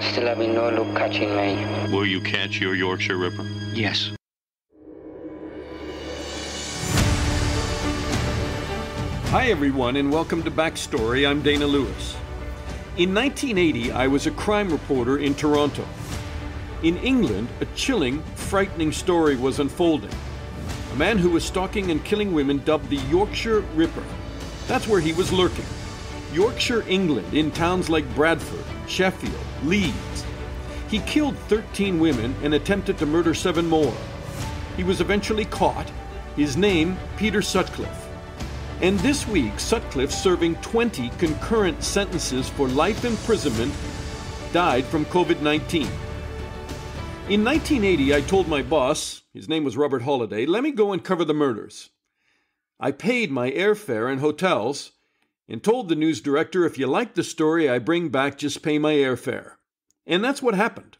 are still having no luck catching me. Will you catch your Yorkshire Ripper? Yes. Hi everyone and welcome to Backstory. I'm Dana Lewis. In 1980, I was a crime reporter in Toronto. In England, a chilling, frightening story was unfolding. A man who was stalking and killing women dubbed the Yorkshire Ripper. That's where he was lurking. Yorkshire, England, in towns like Bradford, Sheffield, Leeds. He killed 13 women and attempted to murder 7 more. He was eventually caught. His name, Peter Sutcliffe. And this week, Sutcliffe, serving 20 concurrent sentences for life imprisonment, died from COVID-19. In 1980, I told my boss, his name was Robert Holliday, let me go and cover the murders. I paid my airfare and hotels and told the news director, if you like the story I bring back, just pay my airfare. And that's what happened.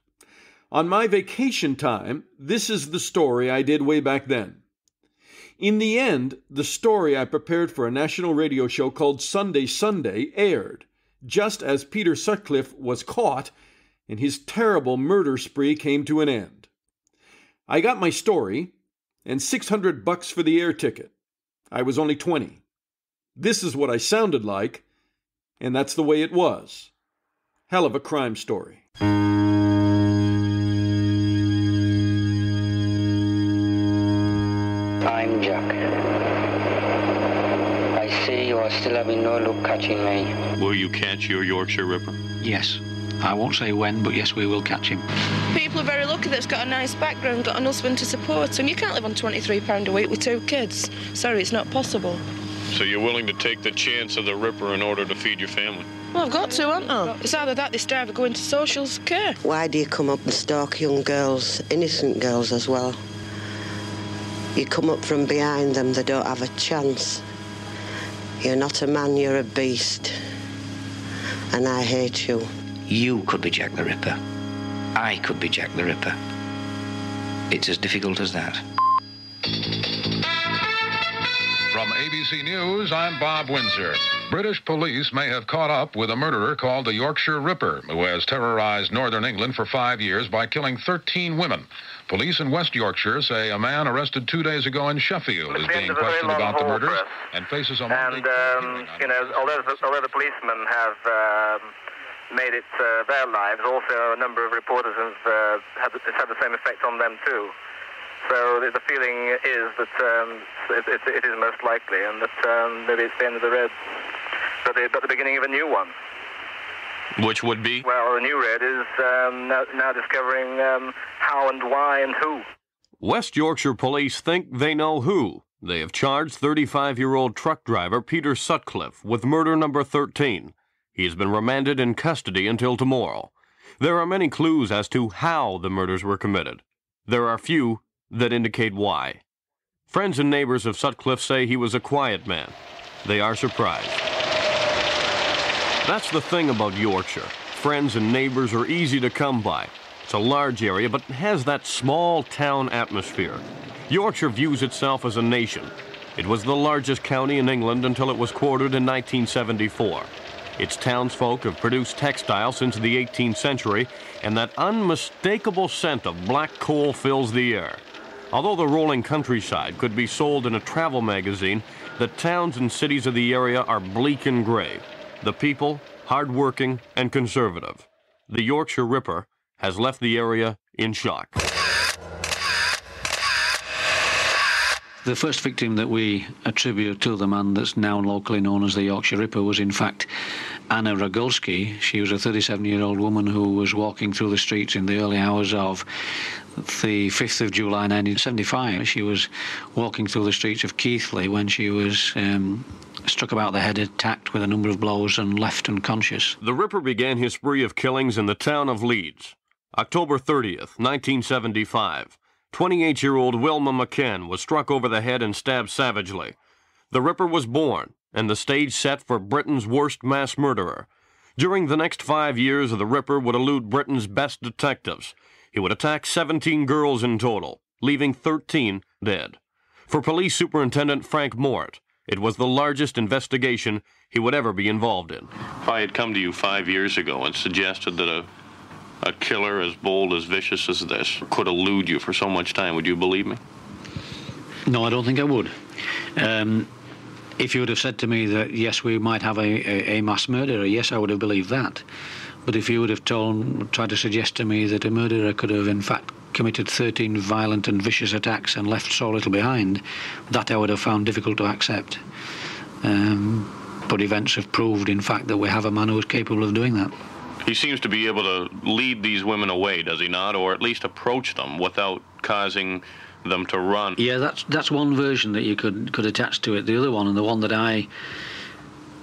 On my vacation time, this is the story I did way back then. In the end, the story I prepared for a national radio show called Sunday Sunday aired, just as Peter Sutcliffe was caught and his terrible murder spree came to an end. I got my story and $600 for the air ticket. I was only 20. This is what I sounded like, and that's the way it was. Hell of a crime story. I'm Jack. I see you are still having no luck catching me. Will you catch your Yorkshire Ripper? Yes. I won't say when, but yes, we will catch him. People are very lucky that's got a nice background, got an husband to support him. You can't live on £23 a week with 2 kids. Sorry, it's not possible. So you're willing to take the chance of the Ripper in order to feed your family? Well, I've got to, haven't I? It's either that, this driver go into social care. Why do you come up and stalk young girls, innocent girls as well? You come up from behind them, they don't have a chance. You're not a man, you're a beast. And I hate you. You could be Jack the Ripper. I could be Jack the Ripper. It's as difficult as that. From ABC News, I'm Bob Windsor. British police may have caught up with a murderer called the Yorkshire Ripper, who has terrorized northern England for 5 years by killing 13 women. Police in West Yorkshire say a man arrested 2 days ago in Sheffield is being questioned about the murders and faces a... although the policemen have made it their lives, also a number of reporters have it's had the same effect on them too. So the feeling is that it is most likely, and that maybe it's the end of the red, but the beginning of a new one. Which would be? Well, the new red is now discovering how and why and who. West Yorkshire police think they know who. They have charged 35-year-old truck driver Peter Sutcliffe with murder number 13. He has been remanded in custody until tomorrow. There are many clues as to how the murders were committed. There are few that indicate why. Friends and neighbors of Sutcliffe say he was a quiet man. They are surprised. That's the thing about Yorkshire. Friends and neighbors are easy to come by. It's a large area, but has that small town atmosphere. Yorkshire views itself as a nation. It was the largest county in England until it was quartered in 1974. Its townsfolk have produced textiles since the 18th century, and that unmistakable scent of black coal fills the air. Although the rolling countryside could be sold in a travel magazine, the towns and cities of the area are bleak and gray. The people, hard-working and conservative. The Yorkshire Ripper has left the area in shock. The first victim that we attribute to the man that's now locally known as the Yorkshire Ripper was in fact Anna Rogulski. She was a 37-year-old woman who was walking through the streets in the early hours of the 5th of July 1975. She was walking through the streets of Keighley when she was struck about the head, attacked with a number of blows and left unconscious. The Ripper began his spree of killings in the town of Leeds. October 30th, 1975. 28-year-old Wilma McKen was struck over the head and stabbed savagely. The Ripper was born, and the stage set for Britain's worst mass murderer. During the next 5 years, the Ripper would elude Britain's best detectives. He would attack 17 girls in total, leaving 13 dead. For Police Superintendent Frank Mort, it was the largest investigation he would ever be involved in. If I had come to you 5 years ago and suggested that a a killer as bold, as vicious as this could elude you for so much time? Would you believe me? No, I don't think I would. If you would have said to me that, yes, we might have a mass murderer, yes, I would have believed that. But if you would have tried to suggest to me that a murderer could have, in fact, committed 13 violent and vicious attacks and left so little behind, that I would have found difficult to accept. But events have proved, in fact, that we have a man who is capable of doing that. He seems to be able to lead these women away, does he not? Or at least approach them without causing them to run. Yeah, that's one version that you could attach to it. The other one, and the one that I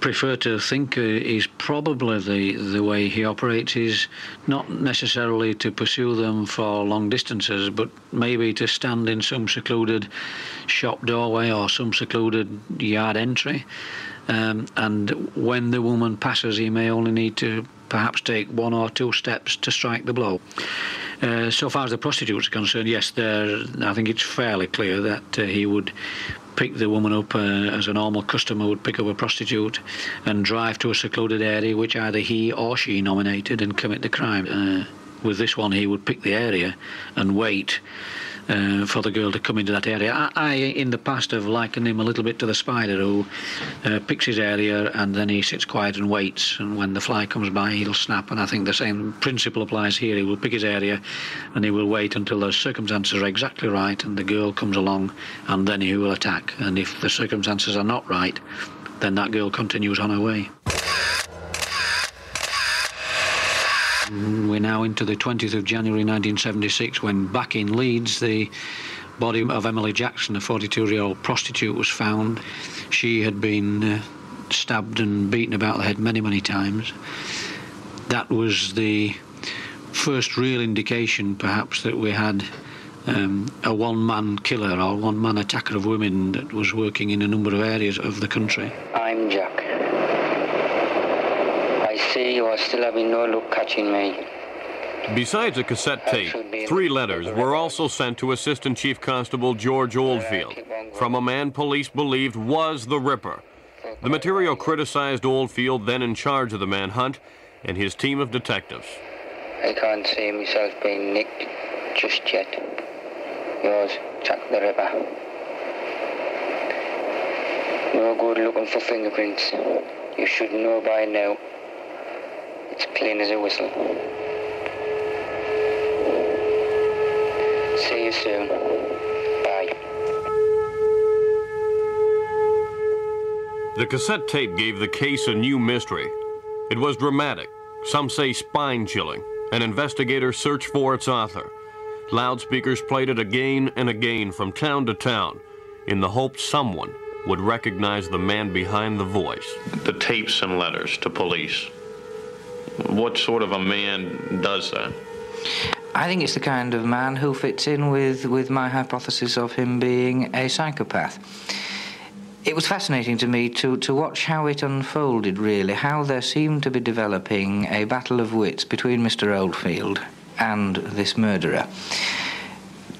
prefer to think is probably the way he operates, is not necessarily to pursue them for long distances, but maybe to stand in some secluded shop doorway or some secluded yard entry, and when the woman passes, he may only need to perhaps take 1 or 2 steps to strike the blow. So far as the prostitutes are concerned, yes, I think it's fairly clear that he would pick the woman up as a normal customer would pick up a prostitute and drive to a secluded area which either he or she nominated and commit the crime. With this one, he would pick the area and wait for the girl to come into that area. I, in the past, have likened him a little bit to the spider who picks his area and then he sits quiet and waits, and when the fly comes by, he'll snap. And I think the same principle applies here. He will pick his area and he will wait until the circumstances are exactly right and the girl comes along, and then he will attack. And if the circumstances are not right, then that girl continues on her way. We're now into the 20th of January 1976, when back in Leeds the body of Emily Jackson, a 42-year-old prostitute, was found. She had been stabbed and beaten about the head many, many times. That was the first real indication, perhaps, that we had a one-man killer or one-man attacker of women that was working in a number of areas of the country. I'm Jack. I see you are still having no luck catching me. Besides a cassette tape, 3 letters were also sent to Assistant Chief Constable George Oldfield from a man police believed was the Ripper. The material criticized Oldfield, then in charge of the manhunt, and his team of detectives. I can't see myself being nicked just yet. Yours, Jack the Ripper. No good looking for fingerprints. You should know by now. It's clean as a whistle. See you soon. Bye. The cassette tape gave the case a new mystery. It was dramatic, some say spine-chilling. An investigator searched for its author. Loudspeakers played it again and again from town to town in the hope someone would recognize the man behind the voice. The tapes and letters to police. What sort of a man does that? I think it's the kind of man who fits in with my hypothesis of him being a psychopath. It was fascinating to me to watch how it unfolded, really, how there seemed to be developing a battle of wits between Mr. Oldfield and this murderer,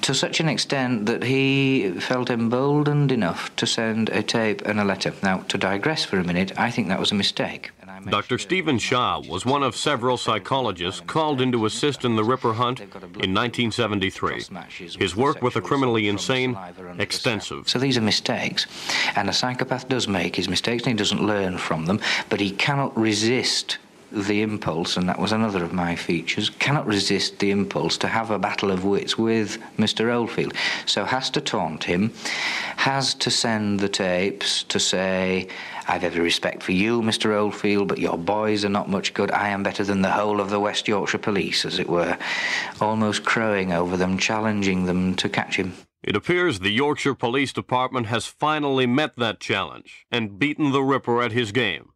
to such an extent that he felt emboldened enough to send a tape and a letter. Now, to digress for a minute, I think that was a mistake. Dr. Stephen Shaw was one of several psychologists called in to assist in the Ripper hunt in 1973. His work with the criminally insane, extensive. So these are mistakes, and a psychopath does make his mistakes and he doesn't learn from them, but he cannot resist the impulse, and that was another of my features, cannot resist the impulse to have a battle of wits with Mr. Oldfield. So has to taunt him, has to send the tapes to say, I've every respect for you, Mr. Oldfield, but your boys are not much good. I am better than the whole of the West Yorkshire police, as it were, almost crowing over them, challenging them to catch him. It appears the Yorkshire Police Department has finally met that challenge and beaten the Ripper at his game.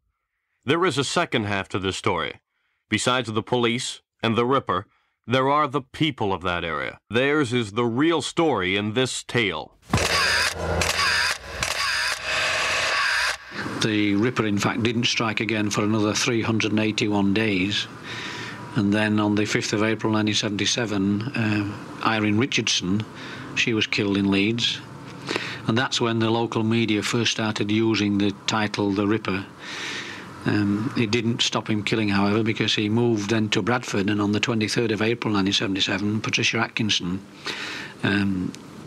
There is a second half to this story. Besides the police and the Ripper, there are the people of that area. Theirs is the real story in this tale. The Ripper, in fact, didn't strike again for another 381 days. And then on the 5th of April 1977, Irene Richardson, she was killed in Leeds. And that's when the local media first started using the title The Ripper. It didn't stop him killing, however, because he moved then to Bradford, and on the 23rd of April 1977, Patricia Atkinson,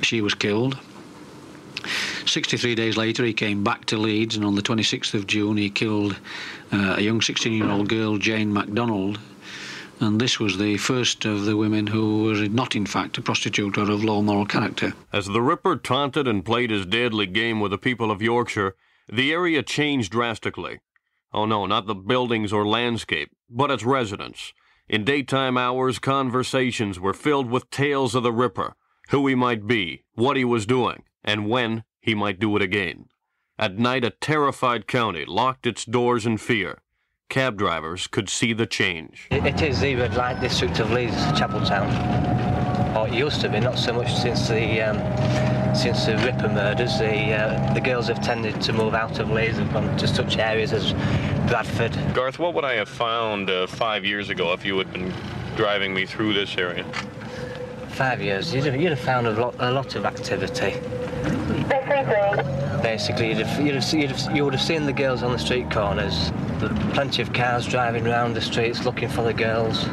she was killed. 63 days later, he came back to Leeds, and on the 26th of June, he killed a young 16-year-old girl, Jane MacDonald. And this was the first of the women who was not, in fact, a prostitute or of low moral character. As the Ripper taunted and played his deadly game with the people of Yorkshire, the area changed drastically. Oh no, not the buildings or landscape, but its residents. In daytime hours, conversations were filled with tales of the Ripper, who he might be, what he was doing, and when he might do it again. At night, a terrified county locked its doors in fear. Cab drivers could see the change. It is the red light district of Leeds, Chapeltown. Or it used to be, not so much since the Ripper murders. The girls have tended to move out of Leeds and gone to such areas as Bradford. Garth, what would I have found 5 years ago if you had been driving me through this area? 5 years, you'd have found a lot of activity. Basically, you would have seen the girls on the street corners. Plenty of cars driving around the streets looking for the girls.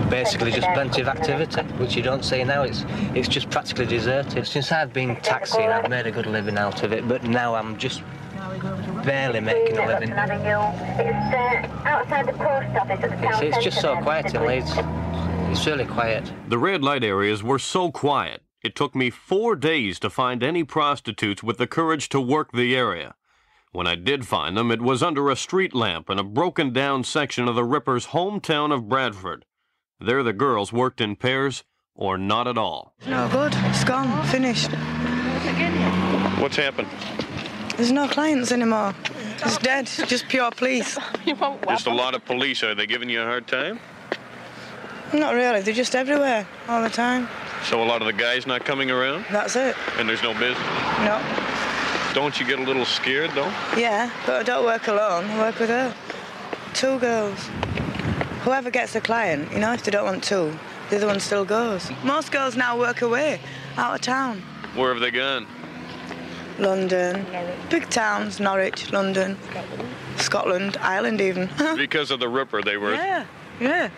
Basically, just plenty of activity, which you don't see now. It's just practically deserted. Since I've been taxiing, I've made a good living out of it, but now I'm just barely making a living. It's just so quiet in Leeds. It's really quiet. The red light areas were so quiet, it took me 4 days to find any prostitutes with the courage to work the area. When I did find them, it was under a street lamp in a broken-down section of the Ripper's hometown of Bradford. There the girls worked in pairs or not at all. No good. It's gone. Finished. What's happened? There's no clients anymore. It's dead. Just pure police. Just a lot of police. Are they giving you a hard time? Not really. They're just everywhere all the time. So a lot of the guys not coming around? That's it. And there's no business? No. Don't you get a little scared, though? Yeah, but I don't work alone. I work with her. 2 girls. Whoever gets a client, you know, if they don't want 2, the other one still goes. Most girls now work away, out of town. Where have they gone? London. Big towns, Norwich, London, Scotland, Ireland even. Because of the Ripper, they were... Yeah.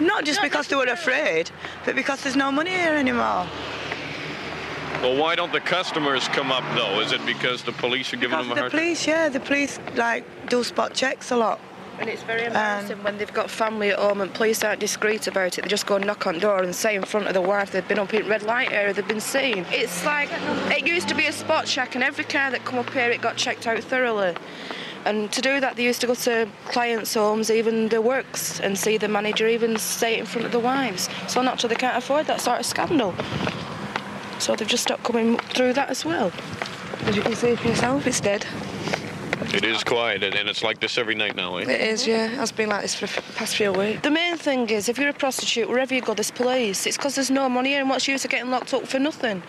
Not just because they were afraid, but because there's no money here anymore. Well, why don't the customers come up, though? Is it because the police are giving them a hard time? The police, do spot checks a lot. And it's very embarrassing when they've got family at home and police aren't discreet about it. They just go and knock on door and say in front of the wife they've been up in red light area, they've been seen. It's like, it used to be a spot check, and every car that come up here, it got checked out thoroughly. And to do that, they used to go to clients' homes, even the works, and see the manager even say it in front of the wives. So naturally, they can't afford that sort of scandal. So they've just stopped coming through that as well. As you can see for yourself, it's dead. It is quiet, and it's like this every night now, eh? It is, yeah. It has been like this for the past few weeks. The main thing is, if you're a prostitute, wherever you go, there's police. It's because there's no money here, and what's use of getting locked up for nothing?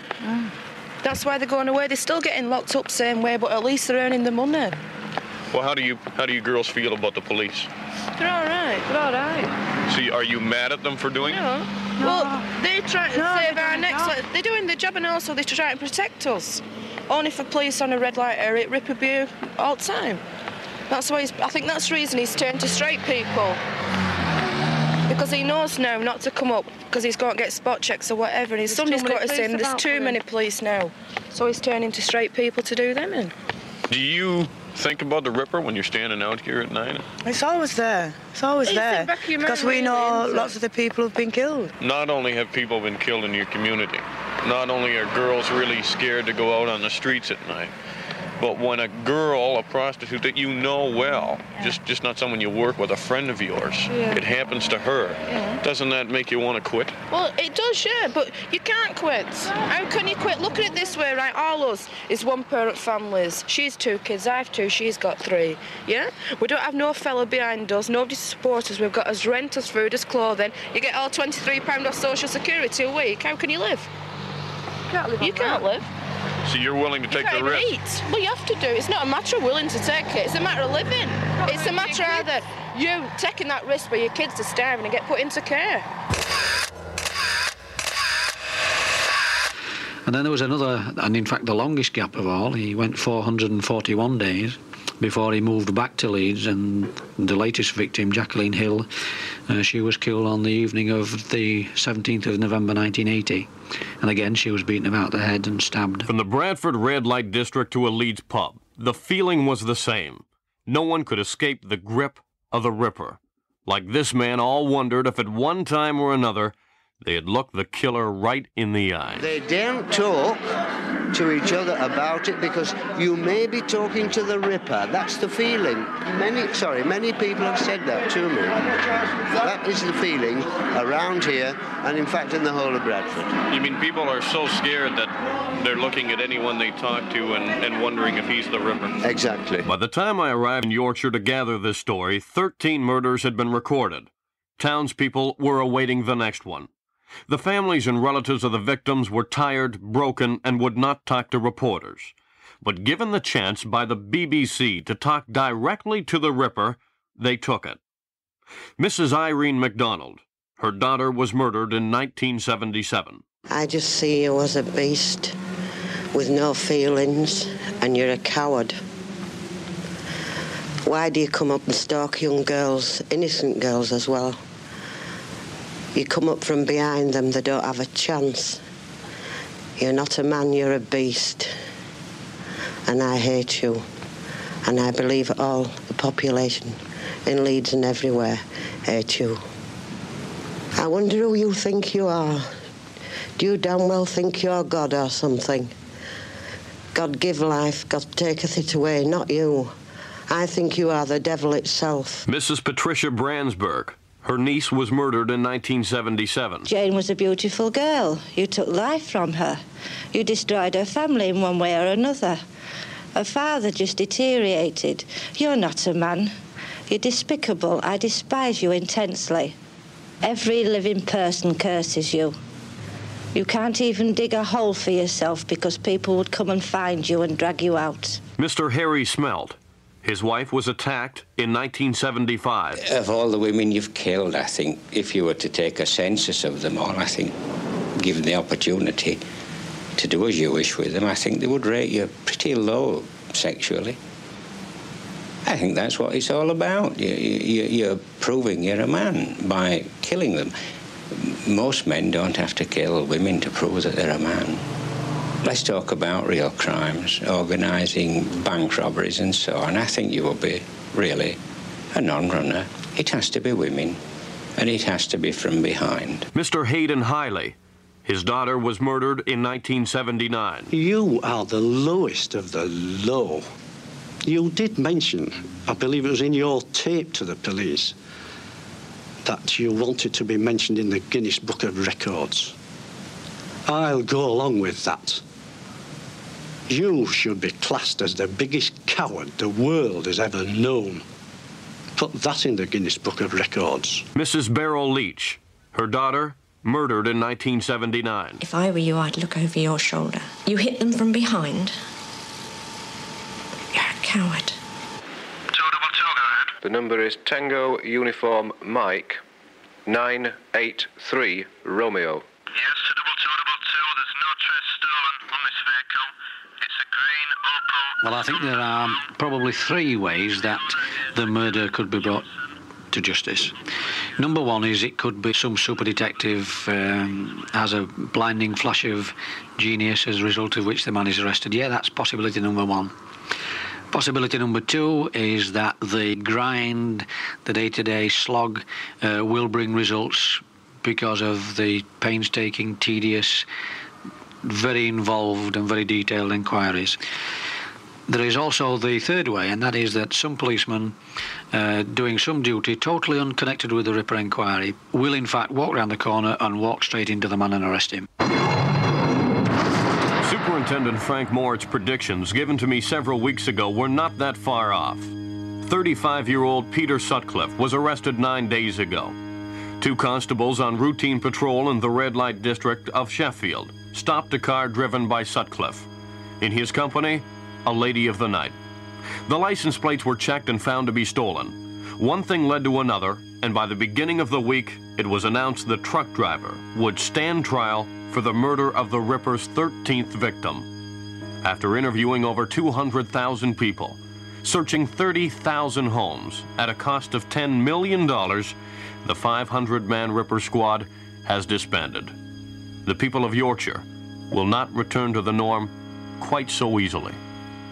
That's why they're going away. They're still getting locked up same way, but at least they're earning the money. Well, how do you girls feel about the police? They're all right. They're all right. See, are you mad at them for doing it? No. Well, they try to save our necks. Like, they're doing their job, and also they try to protect us. Only for police on a red light area, it rip abuse all the time. That's why I think that's the reason he's turned to straight people. Because he knows now not to come up, because he's got to get spot checks or whatever, and somebody's got to say there's too many police now. So he's turning to straight people to do them in. Do you think about the Ripper when you're standing out here at night? It's always there. It's always there. Because we know lots of the people have been killed. Not only have people been killed in your community, not only are girls really scared to go out on the streets at night, but when a girl, a prostitute that you know well, just not someone you work with, a friend of yours, it happens to her, doesn't that make you want to quit? Well, it does, yeah, but you can't quit. How can you quit? Look at it this way, right? All us is one-parent families. She's 2 kids, I've 2, she's got 3, yeah? We don't have no fella behind us, nobody to support us. We've got us rent, us food, us clothing. You get all £23 off Social Security a week. How can you live? You can't live. So you're willing to take the risk? Eat. Well, you have to do. It's not a matter of willing to take it. It's a matter of living. It's a matter of either you taking that risk where your kids are starving and get put into care. And then there was another, and in fact the longest gap of all. He went 441 days. before he moved back to Leeds. And the latest victim, Jacqueline Hill, she was killed on the evening of the 17th of November 1980. And again, she was beaten about the head and stabbed. From the Bradford red light district to a Leeds pub, the feeling was the same. No one could escape the grip of the Ripper. Like this man, all wondered if at one time or another they had looked the killer right in the eye. They don't talk to each other about it because you may be talking to the Ripper. That's the feeling. Many people have said that to me. That is the feeling around here and, in fact, in the whole of Bradford. You mean people are so scared that they're looking at anyone they talk to and wondering if he's the Ripper? Exactly. By the time I arrived in Yorkshire to gather this story, 13 murders had been recorded. Townspeople were awaiting the next one. The families and relatives of the victims were tired, broken, and would not talk to reporters. But given the chance by the BBC to talk directly to the Ripper, they took it. Mrs. Irene MacDonald. Her daughter was murdered in 1977. I just see you as a beast with no feelings, and you're a coward. Why do you come up and stalk young girls, innocent girls as well? You come up from behind them, they don't have a chance. You're not a man, you're a beast. And I hate you. And I believe all the population in Leeds and everywhere hate you. I wonder who you think you are. Do you damn well think you're God or something? God give life, God taketh it away, not you. I think you are the devil itself. Mrs. Patricia Bransberg. Her niece was murdered in 1977. Jane was a beautiful girl. You took life from her. You destroyed her family in one way or another. Her father just deteriorated. You're not a man. You're despicable. I despise you intensely. Every living person curses you. You can't even dig a hole for yourself because people would come and find you and drag you out. Mr. Harry Smelt. His wife was attacked in 1975. Of all the women you've killed, I think, if you were to take a census of them all, I think, given the opportunity to do as you wish with them, I think they would rate you pretty low sexually. I think that's what it's all about. You're proving you're a man by killing them. Most men don't have to kill women to prove that they're a man. Let's talk about real crimes, organising bank robberies and so on. I think you will be really a non-runner. It has to be women, and it has to be from behind. Mr. Hayden Hiley. His daughter was murdered in 1979. You are the lowest of the low. You did mention, I believe it was in your tape to the police, that you wanted to be mentioned in the Guinness Book of Records. I'll go along with that. You should be classed as the biggest coward the world has ever known. Put that in the Guinness Book of Records. Mrs. Beryl Leach. Her daughter, murdered in 1979. If I were you, I'd look over your shoulder. You hit them from behind. You're a coward. 222, go ahead. The number is Tango Uniform Mike 983 Romeo. Yes, 222, there's no trace stolen on this vehicle. It's a green Opel. Well, I think there are probably three ways that the murder could be brought to justice. Number one is it could be some super detective has a blinding flash of genius as a result of which the man is arrested. Yeah, that's possibility number one. Possibility number two is that the grind, the day-to-day slog, will bring results because of the painstaking, tedious, very involved and very detailed inquiries. There is also the third way, and that is that some policemen doing some duty totally unconnected with the Ripper inquiry will in fact walk round the corner and walk straight into the man and arrest him. Superintendent Frank Morit's predictions given to me several weeks ago were not that far off. 35-year-old Peter Sutcliffe was arrested 9 days ago. Two constables on routine patrol in the red light district of Sheffield stopped a car driven by Sutcliffe. In his company, a lady of the night. The license plates were checked and found to be stolen. One thing led to another, and by the beginning of the week, it was announced the truck driver would stand trial for the murder of the Ripper's 13th victim. After interviewing over 200,000 people, Searching 30,000 homes at a cost of $10 million, the 500-man Ripper Squad has disbanded. The people of Yorkshire will not return to the norm quite so easily.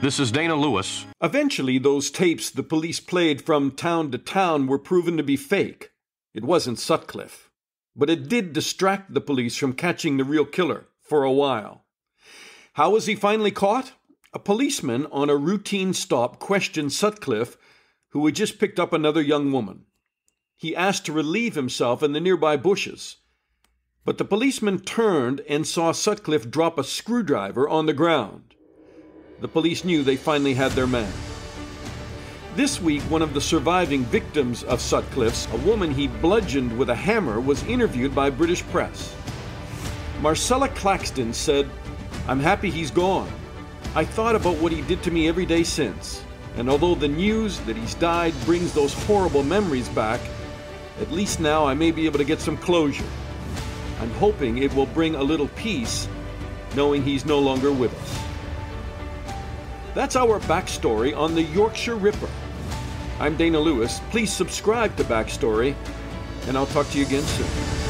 This is Dana Lewis. Eventually, those tapes the police played from town to town were proven to be fake. It wasn't Sutcliffe. But it did distract the police from catching the real killer for a while. How was he finally caught? A policeman on a routine stop questioned Sutcliffe, who had just picked up another young woman. He asked to relieve himself in the nearby bushes. But the policeman turned and saw Sutcliffe drop a screwdriver on the ground. The police knew they finally had their man. This week, one of the surviving victims of Sutcliffe's, a woman he bludgeoned with a hammer, was interviewed by British press. Marcella Claxton said, "I'm happy he's gone. I thought about what he did to me every day since, and although the news that he's died brings those horrible memories back, at least now I may be able to get some closure. I'm hoping it will bring a little peace, knowing he's no longer with us." That's our backstory on the Yorkshire Ripper. I'm Dana Lewis. Please subscribe to Backstory, and I'll talk to you again soon.